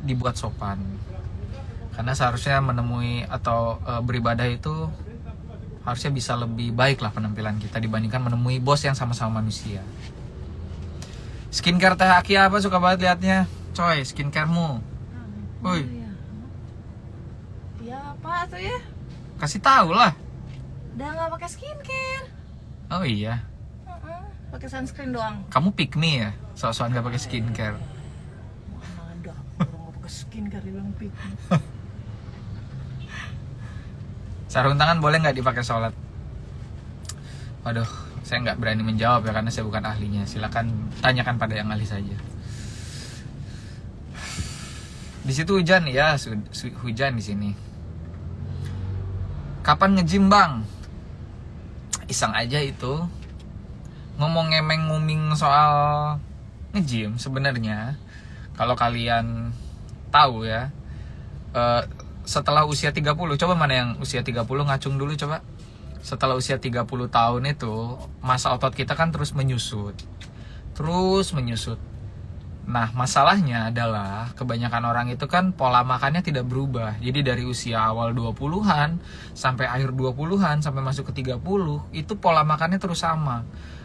dibuat sopan. Karena seharusnya menemui atau beribadah itu harusnya bisa lebih baik lah penampilan kita dibandingkan menemui bos yang sama-sama manusia. Skincare Teh Aki apa suka banget liatnya? Coy, skincaremu. Woi, Ya apa tuh ya? kasih tahu lah. Udah nggak pakai skincare. Oh iya, Pakai sunscreen doang. kamu pick me ya? Soal-soal nggak pakai skincare. Mana ada orang nggak pakai skincare dibilang pick. Sarung tangan boleh nggak dipakai sholat? Waduh, saya nggak berani menjawab ya karena saya bukan ahlinya. Silakan tanyakan pada yang ahli saja. Di situ hujan ya, hujan di sini. Kapan nge-gym bang? Iseng aja itu. Ngomong ngemeng-nguming soal nge-gym sebenarnya. Kalau kalian tahu ya, setelah usia 30, coba mana yang usia 30 ngacung dulu coba. Setelah usia 30 tahun itu, masa otot kita kan terus menyusut. Nah, masalahnya adalah kebanyakan orang itu kan pola makannya tidak berubah. Jadi dari usia awal 20-an sampai akhir 20-an sampai masuk ke 30, itu pola makannya terus sama.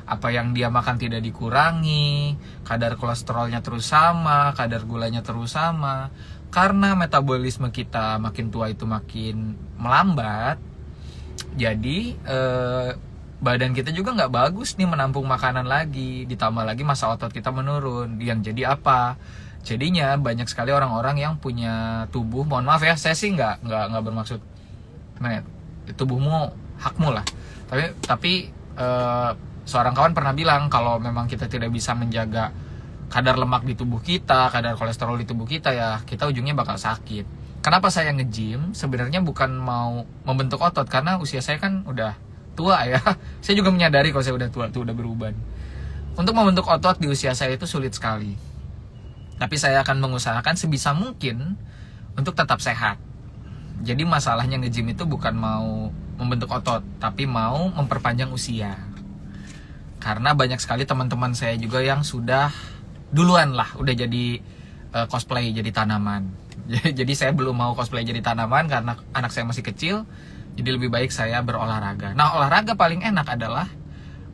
Apa yang dia makan tidak dikurangi, kadar kolesterolnya terus sama, kadar gulanya terus sama. Karena metabolisme kita makin tua itu makin melambat, jadi badan kita juga nggak bagus nih menampung makanan lagi. Ditambah lagi masa otot kita menurun. Yang jadi apa? Jadinya banyak sekali orang-orang yang punya tubuh, mohon maaf ya, saya sih nggak bermaksud gimana ya, tubuhmu hakmu lah. Tapi seorang kawan pernah bilang kalau memang kita tidak bisa menjaga kadar lemak di tubuh kita, kadar kolesterol di tubuh kita, ya kita ujungnya bakal sakit. Kenapa saya nge-gym? Sebenarnya bukan mau membentuk otot, karena usia saya kan udah tua ya. Saya juga menyadari kalau saya udah tua tuh, udah beruban. Untuk membentuk otot di usia saya itu sulit sekali. Tapi saya akan mengusahakan sebisa mungkin untuk tetap sehat. Jadi masalahnya nge-gym itu bukan mau membentuk otot, tapi mau memperpanjang usia. Karena banyak sekali teman-teman saya juga yang sudah duluan lah udah jadi cosplay jadi tanaman. Jadi saya belum mau cosplay jadi tanaman karena anak saya masih kecil. Jadi lebih baik saya berolahraga. Nah, olahraga paling enak adalah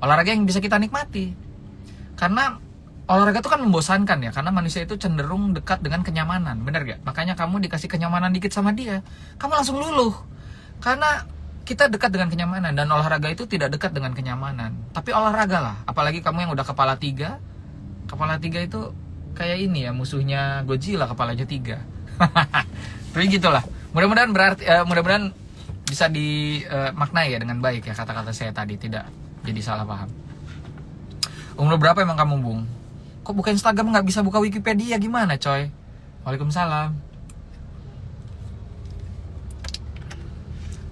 olahraga yang bisa kita nikmati. Karena olahraga itu kan membosankan ya, karena manusia itu cenderung dekat dengan kenyamanan, benar gak? Makanya kamu dikasih kenyamanan dikit sama dia, kamu langsung luluh. Karena kita dekat dengan kenyamanan, dan olahraga itu tidak dekat dengan kenyamanan. Tapi olahraga lah, apalagi kamu yang udah kepala 3. Kepala 3 itu kayak ini ya, musuhnya Godzilla kepalanya 3. Tapi gitulah. Mudah-mudahan bisa dimaknai ya dengan baik ya kata-kata saya tadi, tidak jadi salah paham. Umur berapa emang kamu, Bung? Kok buka Instagram nggak bisa buka Wikipedia, gimana coy? Waalaikumsalam.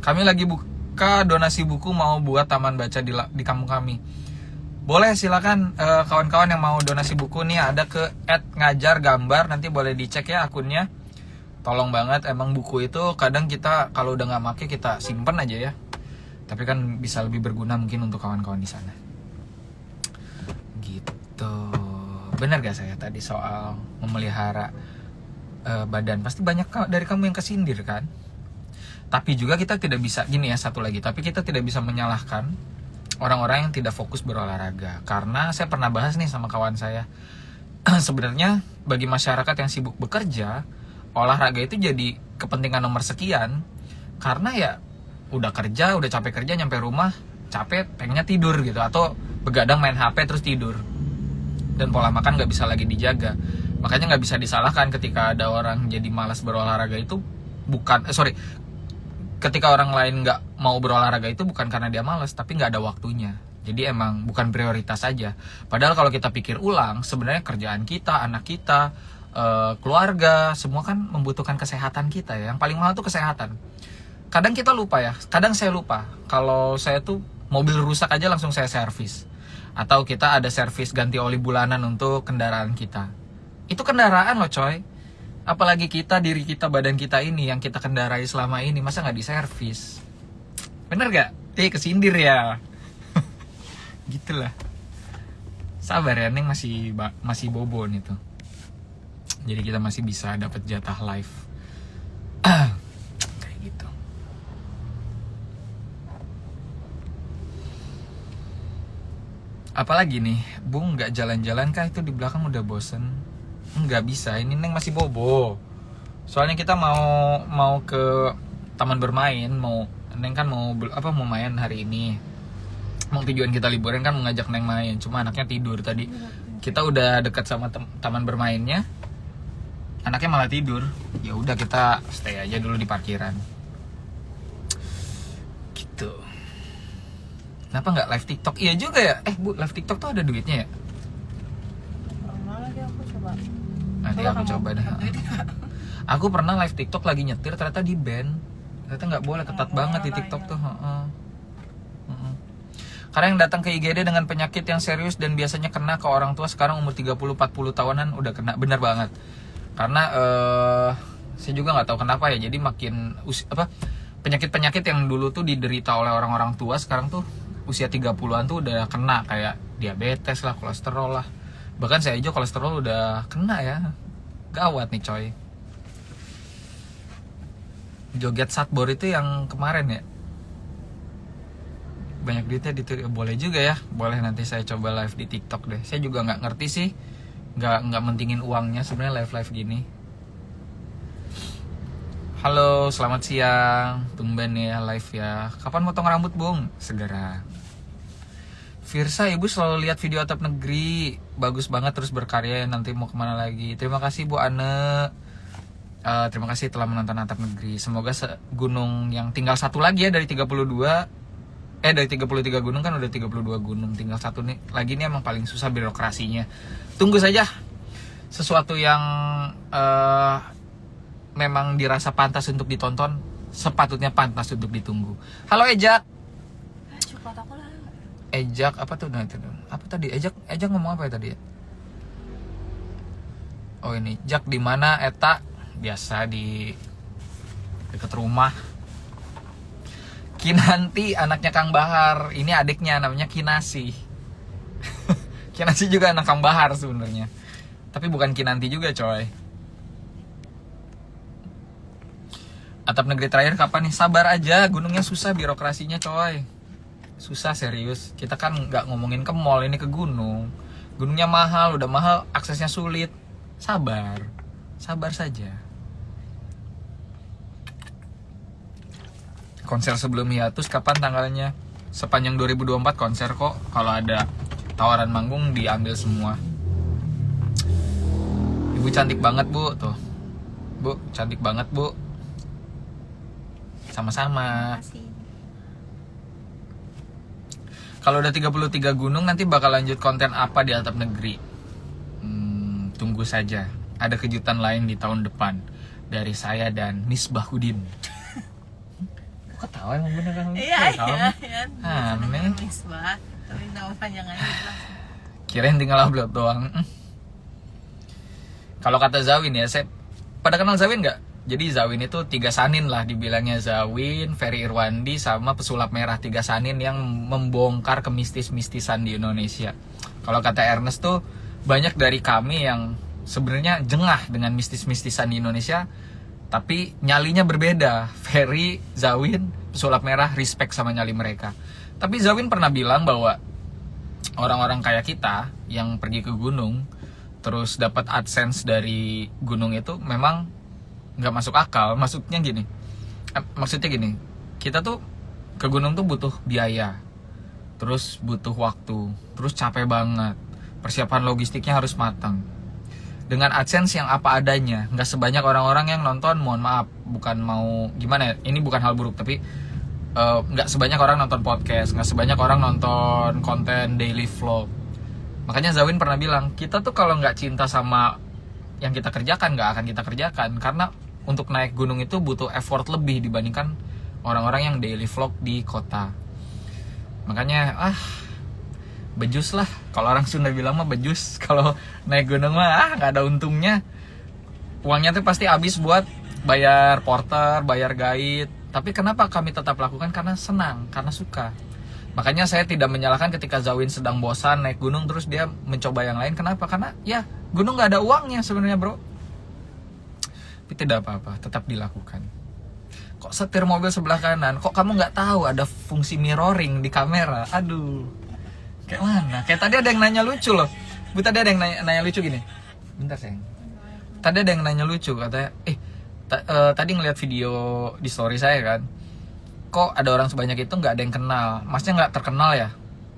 Kami lagi buka donasi buku, mau buat taman baca di kampung kami. Boleh, silakan kawan-kawan yang mau donasi buku nih, ada ke @ngajargambar, nanti boleh dicek ya akunnya. Tolong banget, emang buku itu kadang kita kalau udah nggak make kita simpen aja ya. Tapi kan bisa lebih berguna mungkin untuk kawan-kawan di sana. Gitu. Benar gak saya tadi soal memelihara badan? Pasti banyak dari kamu yang kesindir kan? Tapi juga kita tidak bisa, gini ya, satu lagi, tapi kita tidak bisa menyalahkan orang-orang yang tidak fokus berolahraga. Karena saya pernah bahas nih sama kawan saya, sebenarnya bagi masyarakat yang sibuk bekerja, olahraga itu jadi kepentingan nomor sekian. Karena ya udah capek kerja, nyampe rumah capek, pengennya tidur gitu, atau begadang main HP terus tidur, dan pola makan nggak bisa lagi dijaga. Makanya nggak bisa disalahkan ketika ada orang jadi malas berolahraga itu ketika orang lain nggak mau berolahraga itu bukan karena dia malas, tapi nggak ada waktunya. Jadi emang bukan prioritas saja. Padahal kalau kita pikir ulang, sebenarnya kerjaan kita, anak kita, keluarga, semua kan membutuhkan kesehatan kita ya. Yang paling mahal tuh kesehatan. Kadang kita lupa ya, kadang saya lupa. Kalau saya tuh mobil rusak aja langsung saya servis. Atau kita ada servis ganti oli bulanan untuk kendaraan kita. Itu kendaraan loh coy. Apalagi diri kita, badan kita ini yang kita kendarai selama ini, masa nggak diservis? Bener gak? Kesindir ya. Gitulah. Sabar ya, Neng masih bobo nih tuh. Jadi kita masih bisa dapat jatah live. Kayak gitu. Apalagi nih, Bung nggak jalan-jalan kah? Itu di belakang udah bosen. Nggak bisa, ini Neng masih bobo. Soalnya kita mau ke taman bermain, Neng kan mau main hari ini. Mau tujuan kita liburan kan mau ngajak Neng main, cuma anaknya tidur tadi. Kita udah dekat sama taman bermainnya, anaknya malah tidur. Ya udah kita stay aja dulu di parkiran. Gitu. Kenapa nggak live TikTok? Iya juga ya. Bu, live TikTok tuh ada duitnya ya? Pernah lagi aku coba. Nanti aku coba dah. Aku pernah live TikTok lagi nyetir, ternyata di ban. Ternyata nggak boleh, ketat banget di TikTok tuh. Karena yang datang ke IGD dengan penyakit yang serius dan biasanya kena ke orang tua sekarang umur 30-40 tahunan udah kena. Benar banget. Karena saya juga nggak tahu kenapa ya. Jadi makin penyakit-penyakit yang dulu tuh diderita oleh orang-orang tua sekarang tuh usia 30-an tuh udah kena, kayak diabetes lah, kolesterol lah. Bahkan saya aja kolesterol udah kena ya. Gawat nih coy. Joget Satbor itu yang kemarin ya, banyak duitnya boleh juga ya. Boleh, nanti saya coba live di TikTok deh. Saya juga nggak ngerti sih, nggak mentingin uangnya sebenarnya live gini. Halo, selamat siang. Tumben ya live ya. Kapan potong rambut, Bung? Segera. Firsa, ibu selalu lihat video atap negeri. Bagus banget, terus berkarya. Nanti mau kemana lagi? Terima kasih Bu Ane. Terima kasih telah menonton atap negeri. Semoga gunung yang tinggal satu lagi ya dari 32. Dari 33 gunung kan udah 32 gunung. Tinggal satu nih lagi, nih emang paling susah birokrasinya. Tunggu saja. Sesuatu yang memang dirasa pantas untuk ditonton, sepatutnya pantas untuk ditunggu. Halo Ejak. Coklat aku lah. Ejak apa tuh? Apa tadi? Ejak ngomong apa ya tadi ya? Oh ini, Jak di mana eta? Biasa di dekat rumah. Kinanti anaknya Kang Bahar. Ini adiknya namanya Kinasi. Kinasi juga anak Kang Bahar sebenarnya. Tapi bukan Kinanti juga, coy. Atap negeri terakhir kapan nih? Sabar aja, gunungnya susah birokrasinya, coy. Susah serius. Kita kan nggak ngomongin ke mall, ini ke gunung. Gunungnya mahal, udah mahal, aksesnya sulit. Sabar saja. Konser sebelum hiatus kapan tanggalnya? Sepanjang 2024 konser kok. Kalau ada tawaran manggung diambil semua. Ibu cantik banget, Bu. Tuh. Bu, cantik banget, Bu. Sama-sama. Kalau udah 33 gunung nanti bakal lanjut konten apa di atap negeri? Tunggu saja. Ada kejutan lain di tahun depan dari saya dan Misbahudin. Ketawa emang bener kan? Iya. Aneh. Misbah. Tapi nama panjangannya jelas. Kirain tinggal upload doang. Kalau kata Zawin ya, saya pada kenal Zawin nggak? Jadi Zawin itu 3 sanin lah dibilangnya. Zawin, Ferry Irwandi, sama pesulap merah. 3 sanin yang membongkar kemistis-mistisan di Indonesia. Kalau kata Ernest tuh, banyak dari kami yang sebenarnya jengah dengan mistis-mistisan di Indonesia, tapi nyalinya berbeda. Ferry, Zawin, pesulap merah respect sama nyali mereka. Tapi Zawin pernah bilang bahwa orang-orang kayak kita yang pergi ke gunung terus dapat AdSense dari gunung itu memang nggak masuk akal. Maksudnya gini, kita tuh ke gunung tuh butuh biaya, terus butuh waktu, terus capek banget, persiapan logistiknya harus matang. Dengan AdSense yang apa adanya, nggak sebanyak orang-orang yang nonton. Mohon maaf, bukan mau gimana ya, ini bukan hal buruk, tapi nggak sebanyak orang nonton podcast, nggak sebanyak orang nonton konten daily vlog. Makanya Zawin pernah bilang, kita tuh kalau nggak cinta sama yang kita kerjakan, nggak akan kita kerjakan. Karena untuk naik gunung itu butuh effort lebih dibandingkan orang-orang yang daily vlog di kota. Makanya bejus lah, kalau orang Sunda bilang mah bejus. Kalau naik gunung mah nggak ada untungnya. Uangnya tuh pasti habis buat bayar porter, bayar guide. Tapi kenapa kami tetap lakukan? Karena senang, karena suka. Makanya saya tidak menyalahkan ketika Zawin sedang bosan naik gunung terus dia mencoba yang lain. Kenapa? Karena ya gunung nggak ada uangnya sebenarnya, bro. Tapi tidak apa-apa, tetap dilakukan. Kok setir mobil sebelah kanan, kok kamu nggak tahu ada fungsi mirroring di kamera? Aduh, kayak mana? Kayak tadi ada yang nanya lucu loh. Bu, tadi ada yang nanya lucu gini. Bentar sayang. Tadi ada yang nanya lucu, katanya, tadi ngeliat video di story saya kan, kok ada orang sebanyak itu nggak ada yang kenal? Masnya nggak terkenal ya?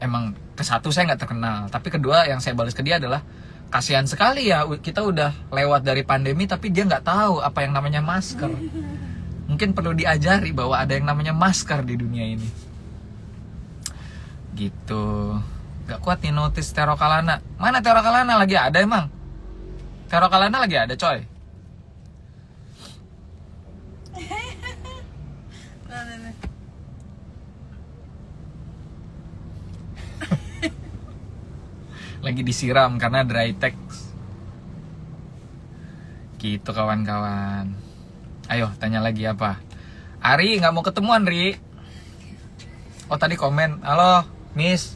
Emang ke satu saya nggak terkenal, tapi kedua yang saya balas ke dia adalah, kasihan sekali ya, kita udah lewat dari pandemi tapi dia nggak tahu apa yang namanya masker. Mungkin perlu diajari bahwa ada yang namanya masker di dunia ini. Gitu. Gak kuat nih notice Tero Kalana. Mana Tero Kalana lagi ada emang? Tero Kalana lagi ada coy. Lagi disiram karena dry text. Gitu kawan-kawan. Ayo tanya lagi apa? Ari nggak mau ketemuan Ri. Oh tadi komen, halo Miss,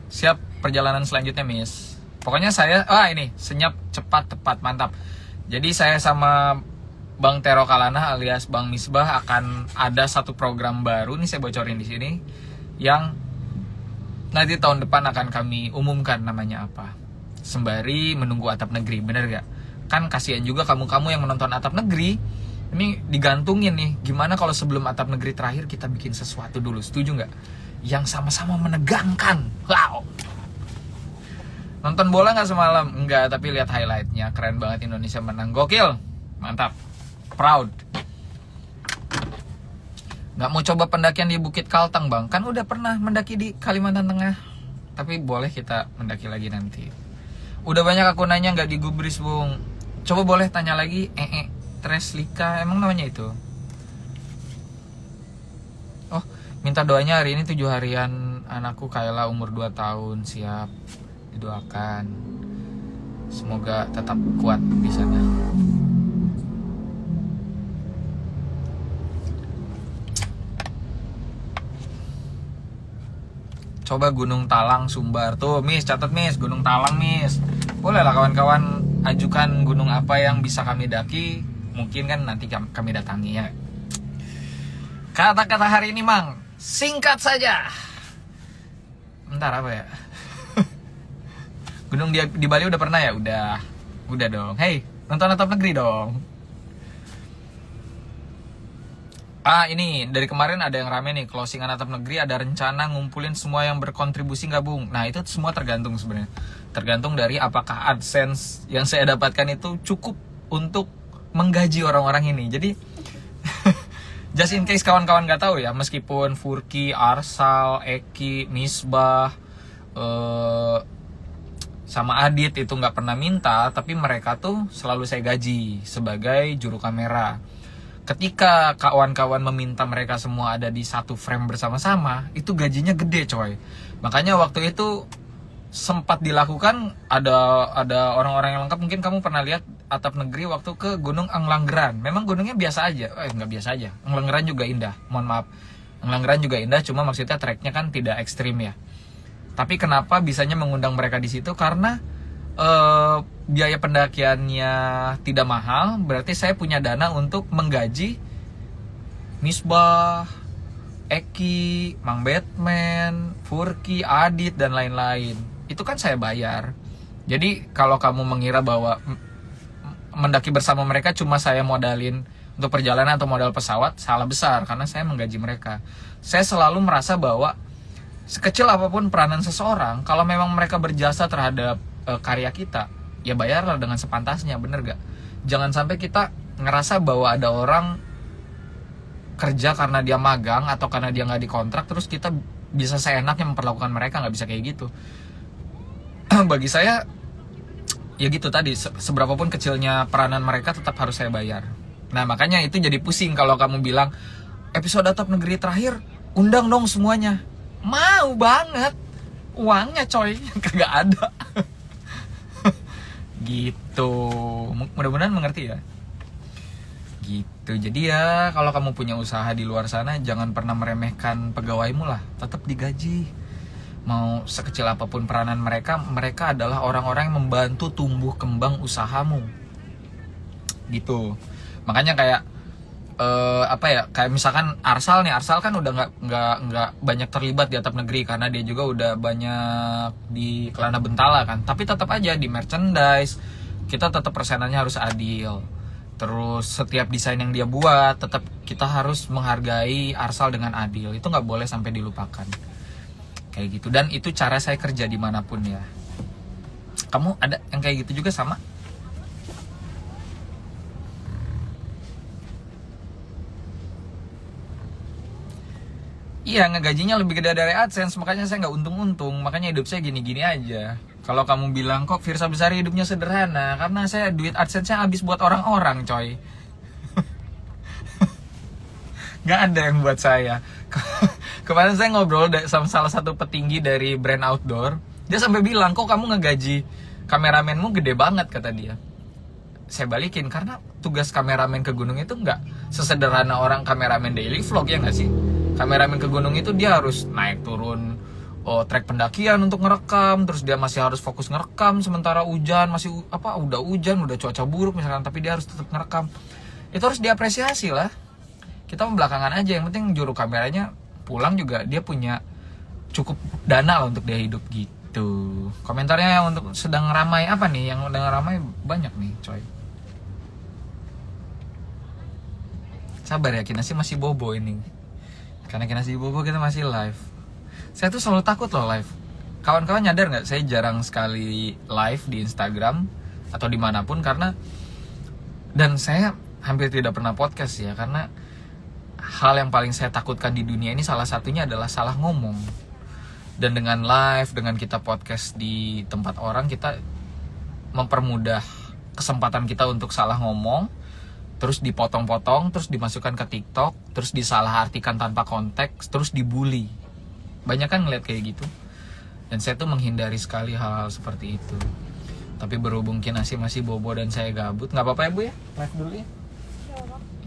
siap perjalanan selanjutnya Miss. Pokoknya saya, ini senyap cepat tepat mantap. Jadi saya sama Bang Tero Kalana alias Bang Misbah akan ada satu program baru nih, saya bocorin di sini, yang nanti tahun depan akan kami umumkan namanya apa. Sembari menunggu Atap Negeri, bener gak? Kan kasihan juga kamu-kamu yang menonton Atap Negeri, ini digantungin nih, gimana kalau sebelum Atap Negeri terakhir kita bikin sesuatu dulu, setuju nggak? Yang sama-sama menegangkan. Wow. Nonton bola nggak semalam? Enggak, tapi lihat highlightnya, keren banget Indonesia menang, gokil, mantap, proud. Nggak mau coba pendakian di Bukit Kalteng Bang? Kan udah pernah mendaki di Kalimantan Tengah, tapi boleh kita mendaki lagi nanti. Udah banyak aku nanya nggak digubris Bung. Coba boleh tanya lagi, Treslika, emang namanya itu? Oh, minta doanya hari ini 7 harian anakku Kayla umur 2 tahun, siap didoakan. Semoga tetap kuat di sana. Coba Gunung Talang Sumbar tuh, Miss, catat Miss, Gunung Talang Miss. Boleh lah kawan-kawan ajukan gunung apa yang bisa kami daki. Mungkin kan nanti kami datangi ya. Kata-kata hari ini Mang, singkat saja. Bentar apa ya? Gunung di Bali udah pernah ya? Udah dong. Hey, nonton Atap Negeri dong. Ini dari kemarin ada yang rame nih, closingan Atap Negeri ada rencana ngumpulin semua yang berkontribusi nggak Bung? Nah itu semua tergantung sebenarnya. Tergantung dari apakah AdSense yang saya dapatkan itu cukup untuk menggaji orang-orang ini. Jadi just in case kawan-kawan nggak tahu ya, meskipun Furki, Arsal, Eki, Misbah, sama Adit itu nggak pernah minta, tapi mereka tuh selalu saya gaji sebagai juru kamera. Ketika kawan-kawan meminta mereka semua ada di satu frame bersama-sama, itu gajinya gede coy. Makanya waktu itu sempat dilakukan, ada orang-orang yang lengkap. Mungkin kamu pernah lihat Atap Negeri waktu ke Gunung Anglanggeran. Memang gunungnya biasa aja, nggak biasa aja. Anglanggeran juga indah, mohon maaf. Anglanggeran juga indah, cuma maksudnya treknya kan tidak ekstrim ya. Tapi kenapa bisanya mengundang mereka di situ? Karena biaya pendakiannya tidak mahal, berarti saya punya dana untuk menggaji Misbah, Eki, Mang Batman, Furki, Adit, dan lain-lain. Itu kan saya bayar. Jadi kalau kamu mengira bahwa mendaki bersama mereka cuma saya modalin untuk perjalanan atau modal pesawat, salah besar, karena saya menggaji mereka. Saya selalu merasa bahwa sekecil apapun peranan seseorang, kalau memang mereka berjasa terhadap karya kita, ya bayarlah dengan sepantasnya, bener gak? Jangan sampai kita ngerasa bahwa ada orang kerja karena dia magang atau karena dia nggak dikontrak, terus kita bisa seenaknya memperlakukan mereka. Nggak bisa kayak gitu. Bagi saya, ya gitu tadi, seberapapun kecilnya peranan mereka tetap harus saya bayar. Nah makanya itu jadi pusing kalau kamu bilang episode Atap Negeri terakhir undang dong semuanya. Mau banget, uangnya coy, kagak ada. Gitu, mudah-mudahan mengerti ya. Gitu, jadi ya kalau kamu punya usaha di luar sana, jangan pernah meremehkan pegawaimu lah, tetap digaji. Mau sekecil apapun peranan mereka, mereka adalah orang-orang yang membantu tumbuh kembang usahamu. Gitu. Makanya kayak kayak misalkan Arsal kan udah nggak banyak terlibat di atap negeri karena dia juga udah banyak di Kelana Bentala kan, tapi tetap aja di merchandise kita tetap persenannya harus adil. Terus setiap desain yang dia buat tetap kita harus menghargai Arsal dengan adil, itu nggak boleh sampai dilupakan kayak gitu. Dan itu cara saya kerja dimanapun ya. Kamu ada yang kayak gitu juga sama? Iya, ngegajinya lebih gede dari AdSense, makanya saya nggak untung-untung, makanya hidup saya gini-gini aja. Kalau kamu bilang kok Firsa Besari hidupnya sederhana, karena saya duit AdSense-nya habis buat orang-orang, coy. Nggak ada yang buat saya. Kemarin saya ngobrol sama salah satu petinggi dari brand outdoor, dia sampai bilang, kok kamu ngegaji kameramenmu gede banget, kata dia. Saya balikin, karena tugas kameramen ke gunung itu nggak sesederhana orang kameramen daily vlog, ya nggak sih? Kameramen ke gunung itu dia harus naik turun trek pendakian untuk ngerekam, terus dia masih harus fokus ngerekam sementara hujan masih udah hujan, udah cuaca buruk misalkan, tapi dia harus tetap ngerekam. Itu harus diapresiasi lah. Kita belakangan aja, yang penting juru kameranya pulang juga dia punya cukup dana lah untuk dia hidup gitu. Komentarnya untuk sedang ramai apa nih? Yang sedang ramai banyak nih, coy. Sabar ya, Kinasi masih bobo ini. Karena Kinasi bobo kita masih live. Saya tuh selalu takut loh live. Kawan-kawan nyadar nggak? Saya jarang sekali live di Instagram atau dimanapun karena, dan saya hampir tidak pernah podcast ya, karena hal yang paling saya takutkan di dunia ini salah satunya adalah salah ngomong. Dan dengan live, dengan kita podcast di tempat orang, kita mempermudah kesempatan kita untuk salah ngomong, terus dipotong-potong, terus dimasukkan ke TikTok, terus disalahartikan tanpa konteks, terus dibully. Banyak kan ngeliat kayak gitu. Dan saya tuh menghindari sekali hal-hal seperti itu. Tapi berhubung Kinasi masih bobo dan saya gabut, nggak apa-apa ya Bu ya? Live dulu ya?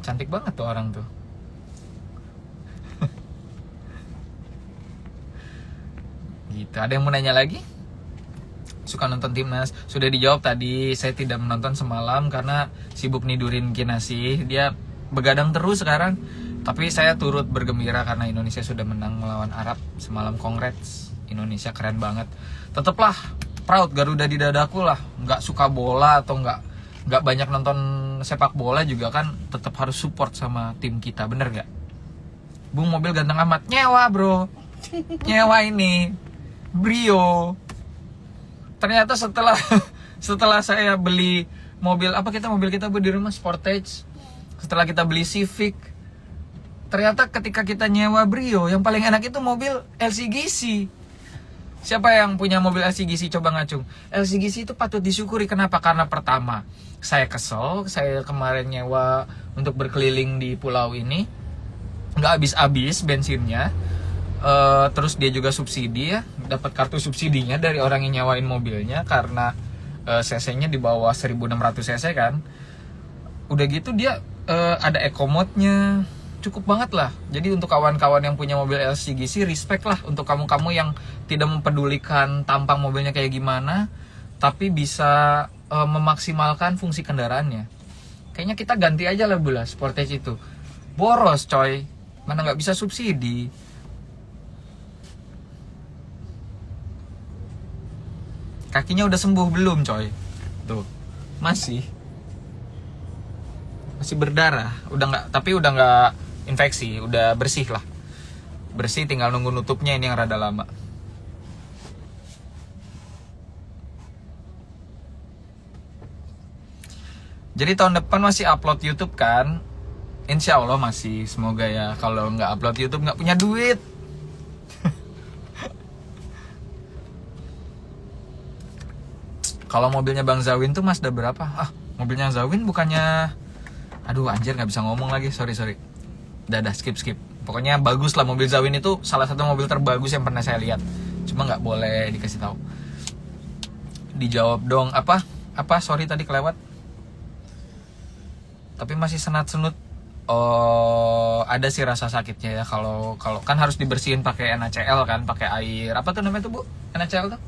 Cantik banget tuh orang tuh. Gitu. Ada yang mau nanya lagi? Suka nonton Timnas? Sudah dijawab tadi, saya tidak menonton semalam karena sibuk nidurin Kinasi. Dia begadang terus sekarang. Tapi saya turut bergembira karena Indonesia sudah menang melawan Arab semalam. Congrats, Indonesia keren banget. Tetaplah proud, Garuda di dadaku lah. Nggak suka bola atau nggak banyak nonton sepak bola juga kan tetap harus support sama tim kita, bener nggak? Bung, mobil ganteng amat. Nyewa bro, nyewa ini Brio. Ternyata setelah saya beli mobil kita di rumah Sportage, setelah kita beli Civic, ternyata ketika kita nyewa Brio yang paling enak itu mobil LCGC. Siapa yang punya mobil LCGC coba ngacung? LCGC itu patut disyukuri. Kenapa? Karena pertama, saya kesel, saya kemarin nyewa untuk berkeliling di pulau ini nggak habis-habis bensinnya. Terus dia juga subsidi ya, dapat kartu subsidinya dari orang yang nyawain mobilnya karena cc-nya di bawah 1600 cc kan. Udah gitu dia ada eco mode-nya, cukup banget lah. Jadi untuk kawan-kawan yang punya mobil LCGC, respect lah untuk kamu-kamu yang tidak mempedulikan tampang mobilnya kayak gimana, tapi bisa memaksimalkan fungsi kendaraannya. Kayaknya kita ganti aja lah Bu lah Sportage itu. Boros coy, mana nggak bisa subsidi. Kakinya udah sembuh belum coy? Tuh, masih berdarah, tapi udah nggak infeksi, udah bersih lah, bersih, tinggal nunggu nutupnya ini yang rada lama. Jadi tahun depan masih upload YouTube kan? Insya Allah masih, semoga ya. Kalau nggak upload YouTube nggak punya duit. Kalau mobilnya Bang Zawin tuh Mazda berapa? Mobilnya Zawin bukannya... Aduh anjir, gak bisa ngomong lagi, sorry. Udah skip. Pokoknya bagus lah, mobil Zawin itu salah satu mobil terbagus yang pernah saya lihat. Cuma gak boleh dikasih tahu. Dijawab dong, apa? Sorry tadi kelewat. Tapi masih senat-senut. Oh, ada sih rasa sakitnya ya. Kalau kan harus dibersihin pakai NaCl kan, pakai air. Apa tuh namanya tuh Bu? NaCl tuh?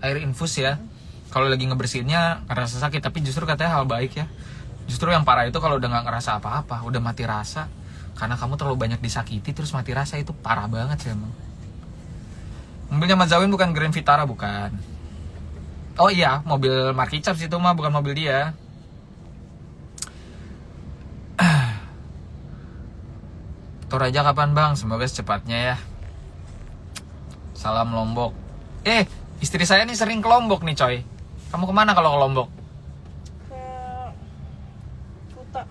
Air infus ya. Kalau lagi ngebersihinnya rasa sakit, tapi justru katanya hal baik ya. Justru yang parah itu kalau udah nggak ngerasa apa-apa, udah mati rasa, karena kamu terlalu banyak disakiti terus mati rasa, itu parah banget sih emang. Mobilnya Mas Zawin bukan Grand Vitara, bukan. Oh iya, mobil Marky Chaps itu mah, bukan mobil dia. Toraja kapan bang? Semoga secepatnya ya. Salam Lombok. Istri saya nih sering ke Lombok nih coy. Kamu kemana kalau ke Lombok? Ke Kuta.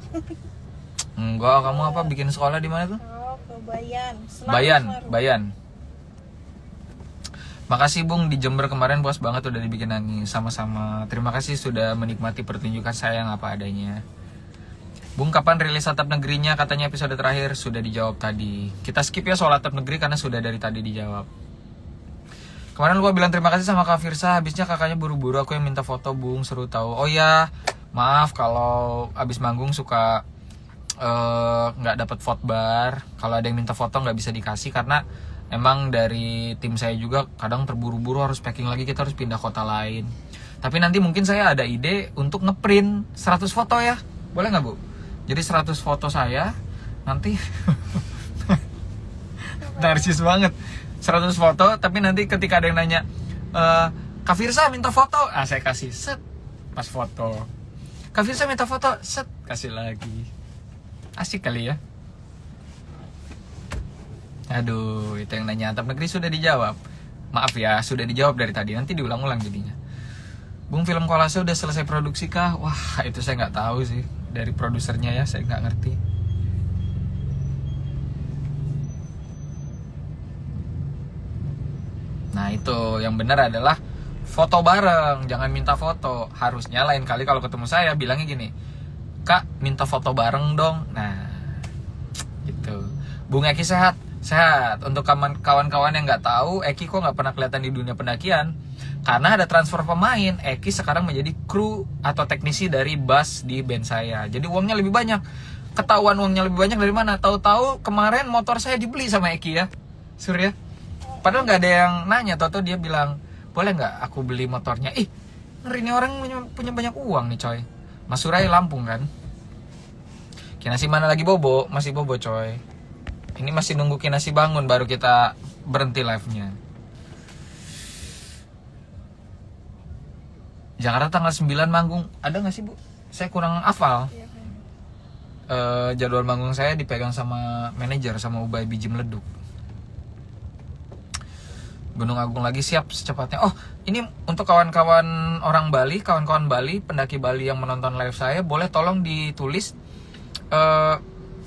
Enggak, kamu apa bikin sekolah di mana tuh? Oh, ke Bayan. Bayan. Makasih Bung, di Jember kemarin puas banget udah dibikin nangis. Sama-sama. Terima kasih sudah menikmati pertunjukan saya yang apa adanya. Bung, kapan rilis atap negerinya? Katanya episode terakhir sudah dijawab tadi. Kita skip ya soal atap negeri karena sudah dari tadi dijawab. Kemarin lupa bilang terima kasih sama Kak Firsa. Habisnya kakaknya buru-buru, aku yang minta foto Bung, seru tahu. Oh ya, maaf kalau abis manggung suka nggak dapat vote bar. Kalau ada yang minta foto nggak bisa dikasih karena emang dari tim saya juga kadang terburu-buru harus packing lagi, kita harus pindah kota lain. Tapi nanti mungkin saya ada ide untuk ngeprint 100 foto ya. Boleh nggak Bu? Jadi 100 foto saya nanti narsis banget. 100 foto, tapi nanti ketika ada yang nanya Kak Firsa minta foto, saya kasih set pas foto. Kak Firsa minta foto, set kasih lagi. Asik kali ya. Aduh, itu yang nanya atap negeri sudah dijawab. Maaf ya, sudah dijawab dari tadi. Nanti diulang-ulang jadinya. Bung, film Kolase udah selesai produksi kah? Wah, itu saya nggak tahu sih. Dari produsernya ya, saya nggak ngerti. Nah itu, yang benar adalah foto bareng. Jangan minta foto. Harusnya lain kali kalau ketemu saya bilangnya gini, Kak, minta foto bareng dong. Nah, gitu. Bung Eki sehat? Sehat. Untuk kawan-kawan yang nggak tahu, Eki kok nggak pernah kelihatan di dunia pendakian? Karena ada transfer pemain, Eki sekarang menjadi kru atau teknisi dari bass di band saya. Jadi uangnya lebih banyak. Ketahuan uangnya lebih banyak dari mana? Tahu-tahu kemarin motor saya dibeli sama Eki ya, Surya. Padahal nggak ada yang nanya, tahu-tahu dia bilang, boleh nggak aku beli motornya? Ngeri nih orang punya banyak uang nih coy. Mas Surai Lampung kan. Kinasi mana lagi bobo? Masih bobo coy. Ini masih nunggu Kinasi bangun baru kita berhenti live-nya. Jakarta tanggal 9 manggung. Ada gak sih Bu? Saya kurang hafal. Jadwal manggung saya dipegang sama manajer, sama Ubay Biji Meleduk. Gunung Agung lagi, siap secepatnya. Oh, ini untuk kawan-kawan orang Bali, kawan-kawan Bali, pendaki Bali yang menonton live saya, boleh tolong ditulis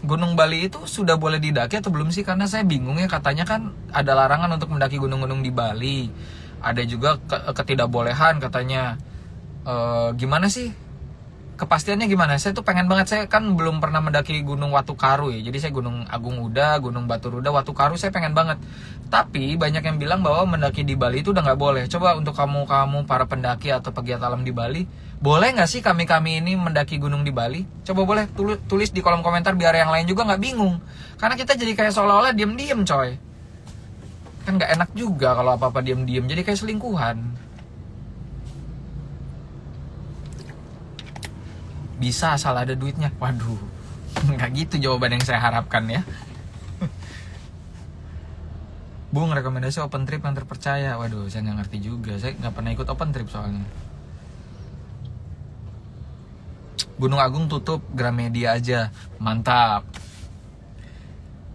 Gunung Bali itu sudah boleh didaki atau belum sih? Karena saya bingung ya, katanya kan ada larangan untuk mendaki gunung-gunung di Bali. Ada juga ketidakbolehan katanya. Gimana sih? Kepastiannya gimana? Saya tuh pengen banget, saya kan belum pernah mendaki Gunung Watu Karu ya. Jadi saya Gunung Agung udah, Gunung Baturuda, Watu Karu saya pengen banget. Tapi banyak yang bilang bahwa mendaki di Bali itu udah nggak boleh. Coba untuk kamu para pendaki atau pegiat alam di Bali, boleh nggak sih kami ini mendaki gunung di Bali? Coba boleh tulis di kolom komentar biar yang lain juga nggak bingung. Karena kita jadi kayak seolah-olah diem-diem coy. Kan nggak enak juga kalau apa-apa diem-diem. Jadi kayak selingkuhan. Bisa asal ada duitnya. Waduh, nggak gitu jawaban yang saya harapkan ya. Bung, rekomendasi open trip yang terpercaya. Waduh, saya nggak ngerti juga. Saya nggak pernah ikut open trip soalnya. Gunung Agung tutup, Gramedia aja. Mantap.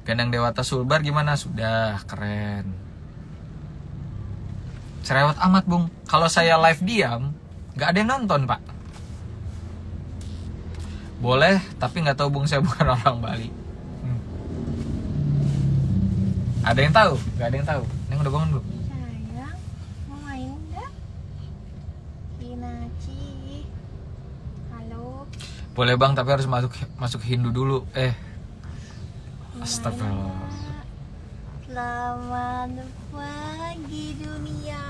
Gandang Dewata Sulbar gimana? Sudah, keren. Cerewet amat Bung. Kalau saya live diam, nggak ada yang nonton Pak. Boleh, tapi nggak tahu Bung, saya bukan orang Bali. Ada yang tahu? Nggak ada yang tahu. Neng udah bangun belum? Sayang, mau main nggak? Kinaci. Halo. Boleh Bang, tapi harus masuk Hindu dulu. Astagfirullah. Selamat pagi dunia.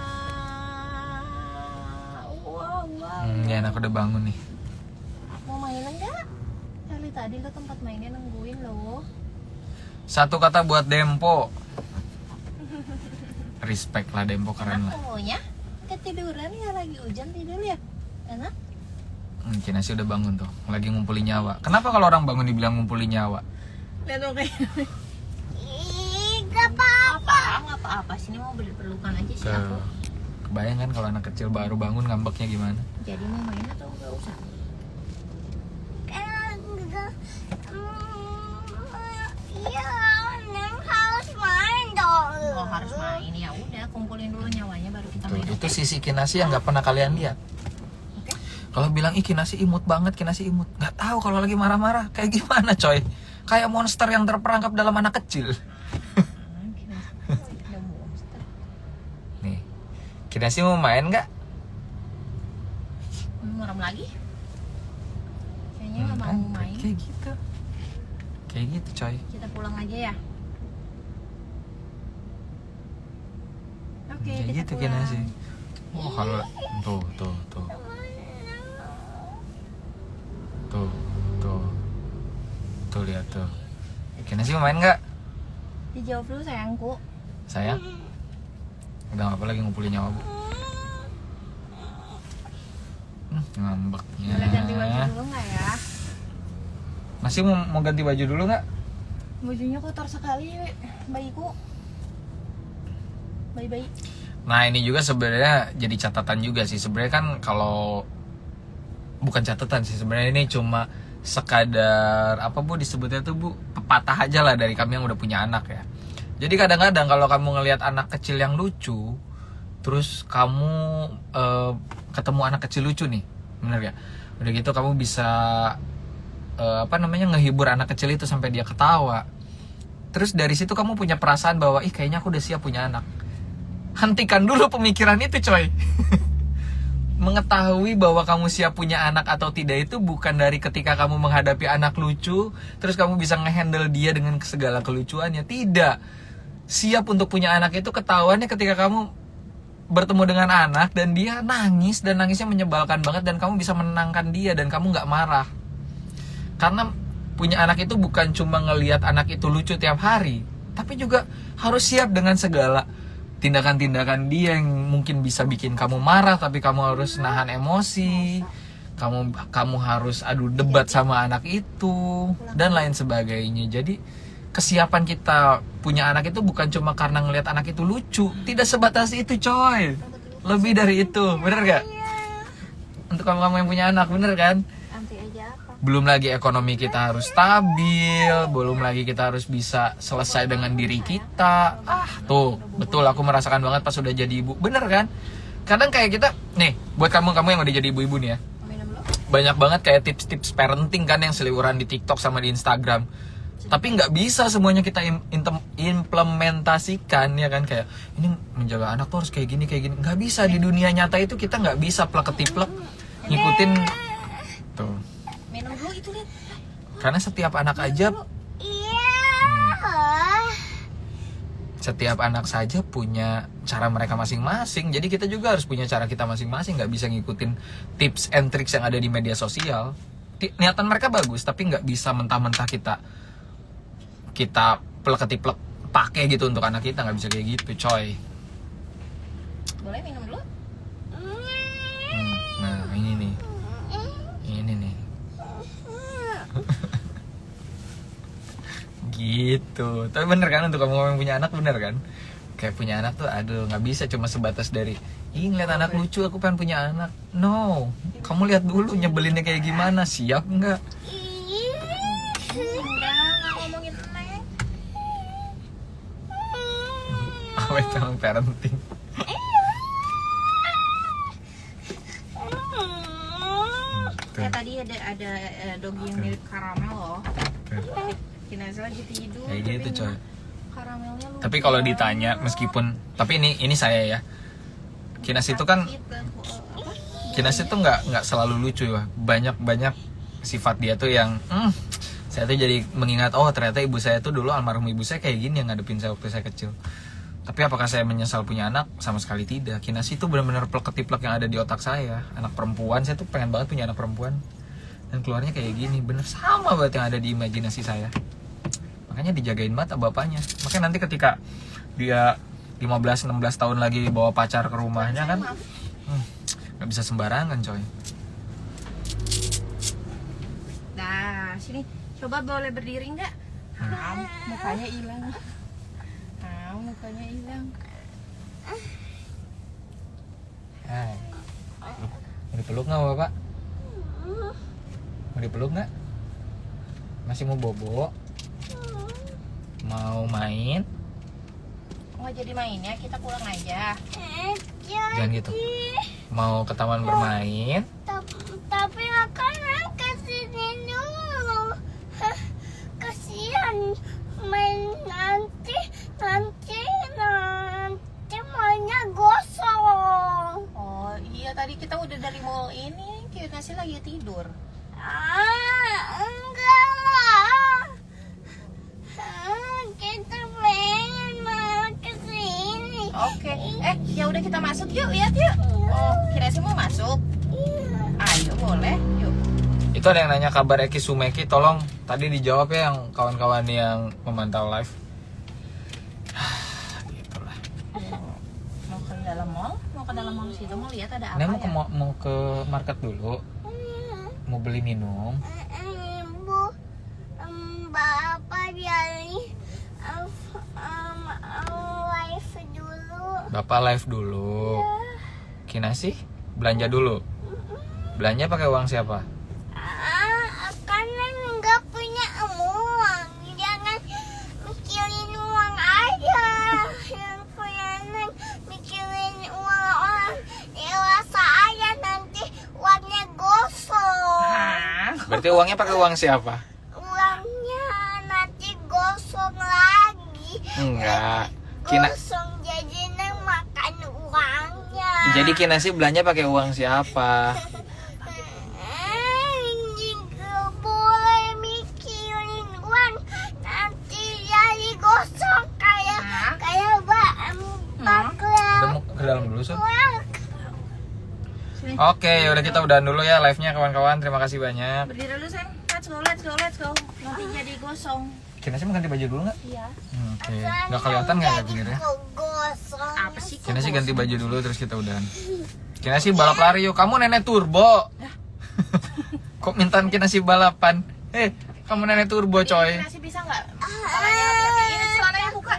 Wow. Ya enak udah bangun nih. Mau main enggak? Dari tadi lo tempat mainnya nungguin lo. Satu kata buat Dempo. Respect lah Dempo, keren lah. Pokoknya ketiduran ya, lagi hujan tidur ya. Enak? Kinasi udah bangun tuh, lagi ngumpulin nyawa. Kenapa kalau orang bangun dibilang ngumpulin nyawa? Lihat dong kayak Gak apa-apa. nggak apa-apa. Sini mau beli-perlukan aja sih aku. Tuh. Kebayang kan kalau anak kecil baru bangun ngambeknya gimana? Jadi mau main atau nggak usah? Iya, Neng harus main dong. Oh harus main ya udah kumpulin dulu nyawanya baru kita Tuh, main. itu sisi Kinasi yang nggak pernah kalian lihat. Oke. Kalau bilang ih Kinasi imut banget, Kinasi imut. Nggak tahu kalau lagi marah-marah kayak gimana coy. Kayak monster yang terperangkap dalam anak kecil. Ada monster. Nih, Kinasi mau main nggak? Merem lagi? Kayaknya nggak Kan, mau main. kayak gitu. Kayak gitu coy. Kita pulang aja ya. Oke, Kayak kita gitu pulang. Kinasi. Oh kalau tuh. Tuh lihat tuh. Kinasi mau main nggak? Dijawab dulu sayangku. Sayang? Udah nggak apa lagi ngumpulin nyawa bu. Ngambeknya. Boleh ganti baju dulu nggak ya? Masih mau ganti baju dulu nggak? Bajunya kotor sekali, bayiku. Bayi-bayi. Nah ini juga sebenarnya jadi catatan juga sih. Sebenarnya kan kalau bukan catatan sih sebenarnya, ini cuma sekadar apa bu disebutnya tuh bu, pepatah aja lah dari kami yang udah punya anak ya. Jadi kadang-kadang kalau kamu ngelihat anak kecil yang lucu, terus kamu ketemu anak kecil lucu nih, bener ya, udah gitu kamu bisa ngehibur anak kecil itu sampai dia ketawa. Terus dari situ kamu punya perasaan bahwa ih kayaknya aku udah siap punya anak. Hentikan dulu pemikiran itu coy. Mengetahui bahwa kamu siap punya anak atau tidak itu bukan dari ketika kamu menghadapi anak lucu terus kamu bisa ngehandle dia dengan segala kelucuannya. Tidak. Siap untuk punya anak itu ketahuannya ketika kamu bertemu dengan anak dan dia nangis, dan nangisnya menyebalkan banget, dan kamu bisa menenangkan dia dan kamu nggak marah. Karena punya anak itu bukan cuma ngelihat anak itu lucu tiap hari, tapi juga harus siap dengan segala tindakan-tindakan dia yang mungkin bisa bikin kamu marah, tapi kamu harus nahan emosi, kamu harus adu debat sama anak itu dan lain sebagainya. Jadi kesiapan kita punya anak itu bukan cuma karena ngelihat anak itu lucu, tidak sebatas itu coy, lebih dari itu, bener gak? Untuk kamu yang punya anak, bener kan? Nanti aja apa? Belum lagi ekonomi kita harus stabil, belum lagi kita harus bisa selesai dengan diri kita. Tuh, betul, aku merasakan banget pas udah jadi ibu. Bener kan? Kadang kayak kita, nih, buat kamu yang udah jadi ibu-ibu nih ya, Minum dulu. banyak banget kayak tips-tips parenting kan yang seliweran di TikTok sama di Instagram. Tapi nggak bisa semuanya kita implementasikan ya kan, kayak ini menjaga anak tuh harus kayak gini. Nggak bisa, di dunia nyata itu kita nggak bisa plek-ketiplek ngikutin tuh. Minum dulu itu lihat. Karena setiap anak aja, setiap anak saja punya cara mereka masing-masing. Jadi kita juga harus punya cara kita masing-masing. Nggak bisa ngikutin tips and tricks yang ada di media sosial. Niatan mereka bagus, tapi nggak bisa mentah-mentah kita plek-ketiplek pakai gitu untuk anak kita. Nggak bisa kayak gitu coy. Boleh minum dulu? Nah ini nih. Gitu. Tapi bener kan untuk kamu yang punya anak, bener kan? Kayak punya anak tuh aduh nggak bisa cuma sebatas dari ih ngeliat anak lucu aku pengen punya anak. No, kamu lihat dulu nyebelinnya kayak gimana, siap nggak? Enggak ngomongin Neng. Apa itu emang parenting? Ya tadi ada doggy yang mirip karamel loh. Tuh. Kinesa lagi tidur. Kayak gitu tapi coy. Karamelnya lucu. Tapi kalau ditanya, meskipun, tapi ini saya ya, Kinasi itu kan, Kinasi itu nggak selalu lucu ya, banyak sifat dia tuh yang, saya tuh jadi mengingat, oh ternyata ibu saya tuh dulu, almarhum ibu saya kayak gini yang ngadepin saya waktu saya kecil. Tapi apakah saya menyesal punya anak? Sama sekali tidak. Kinasi itu benar-benar plek-ketiplek yang ada di otak saya. Anak perempuan, saya tuh pengen banget punya anak perempuan. Dan keluarnya kayak gini, bener sama banget yang ada di imajinasi saya. Makanya dijagain banget bapaknya. Makanya nanti ketika dia 15-16 tahun lagi bawa pacar ke rumahnya kan, nggak bisa sembarangan coy. sini. Coba boleh berdiri nggak? Mukanya hilang. Mukanya hilang. Hai. Mau dipeluk nggak bapak? Mau dipeluk nggak? Masih mau bobo? Mau main? Nggak jadi mainnya, kita pulang aja. Jangan gitu. Mau ke taman bermain? Tapi makanan kesini dulu. Kasihan main nanti mainnya gosong. Oh iya, tadi kita udah dari mall ini. Kita sih lagi tidur. Enggak lah. Kita pengen mau kesini. Oke. Ya udah kita masuk yuk, lihat yuk. Oh, kira sih mau masuk. Ayo boleh, yuk. Itu ada yang nanya kabar Eki Sumeki, tolong tadi dijawab ya yang kawan-kawan yang memantau live. Gitulah. Mau ke dalam mall? Mau ke dalam mall situ, mau lihat ada apa Nek ya? mau ke market dulu. Mau beli minum. Ibu, Bapak jadi live dulu. Bapak live dulu. Kinasi belanja dulu. Belanja pakai uang siapa? Karena nggak punya uang, jangan mikirin uang aja. Yang punya mikirin uang orang dewasa aja, nanti uangnya gosong. Berarti uangnya pakai uang siapa? Uangnya nanti gosong lagi. Enggak. Gosong jadi makan uangnya. Jadi Kinasi belanja pakai uang siapa? Nggak boleh mikirin uang, nanti jadi gosong kayak Udah mau ke dalam dulu, Sun? Oke, udah kita udahan dulu ya live-nya kawan-kawan. Terima kasih banyak. Berdiri dulu, sayang. Let's go. Nanti jadi gosong. Kinasi mau ganti baju dulu nggak? Iya. Oke. Nggak kelihatan nggak ya begini ya? Gosong. Apa sih? kok Kinasi ganti gosong? baju dulu terus kita udahan. Kinasi balap lari yuk. Kamu nenek turbo. Kok mintaan Kinasi balapan? Kamu nenek turbo coy. Kinasi bisa nggak? Kepalanya hati-hati. Ini celananya buka.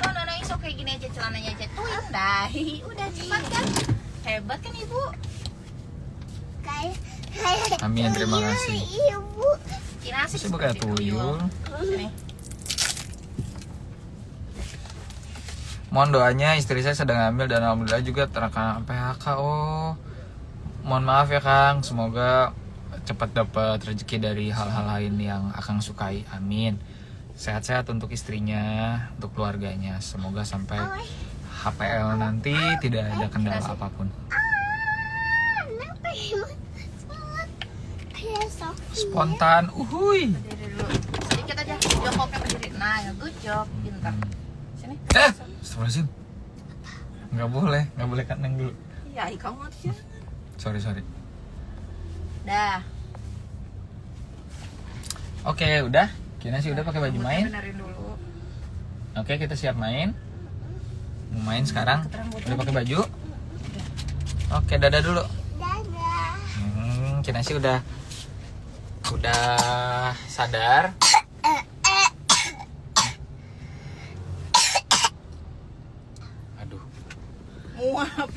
No, iso kayak gini aja celananya aja. Tuh indah. Udah cepat kan? Hebat kan ibu? Kayak Amin, terima kasih. Ibu. Kinasi Masih pakai tuyul. Sini. Mohon doanya, istri saya sedang hamil dan alhamdulillah juga terkena PHK. Oh, mohon maaf ya Kang. Semoga cepat dapat rezeki dari hal-hal lain yang Akang sukai. Amin. Sehat-sehat untuk istrinya, untuk keluarganya. Semoga sampai HPL nanti tidak ada kendala apapun. Spontan, uhuy. Berdiri dulu. Sedikit aja. Jongkoknya berdiri. Nah, good job. Pintar. Sini. Astagfirullahaladzim. Nggak boleh kan Neng dulu. Iya, kamu aja. Sorry. Dah. Oke, udah. Kinasi udah pakai baju main. Benerin dulu. Oke, kita siap main. Mau main sekarang? Udah pakai baju? Oke, dadah dulu. Dadah. Kinasi udah sadar. Aduh, Nguap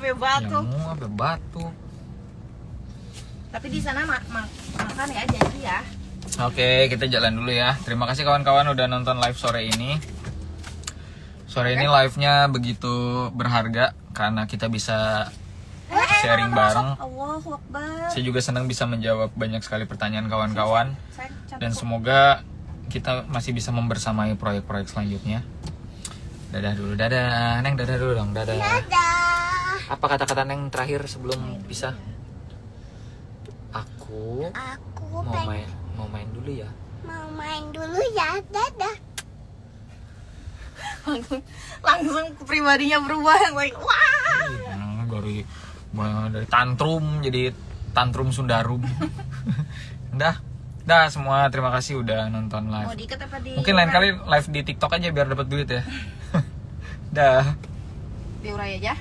ya batu. yang mau apa batu. Tapi di sana makan ya, janji ya. Oke, kita jalan dulu ya. Terima kasih kawan-kawan udah nonton live sore ini. Sore ini live-nya begitu berharga karena kita bisa sharing bareng. Allahu Akbar. Saya juga senang bisa menjawab banyak sekali pertanyaan kawan-kawan. Sayang, Dan semoga kita masih bisa membersamai proyek-proyek selanjutnya. Dadah dulu, dadah. Neng dadah dulu dong, dadah. Dadah. Apa kata-kata Neng terakhir sebelum pisah? Aku mau main dulu ya. Mau main dulu ya. Dadah. langsung pribadinya berubah yang like wah. Dari tantrum jadi tantrum Sundarum. Dah semua, terima kasih udah nonton Mau live. diikat apa di Mungkin lain kali live di TikTok aja biar dapat duit ya. Dah. diurai aja.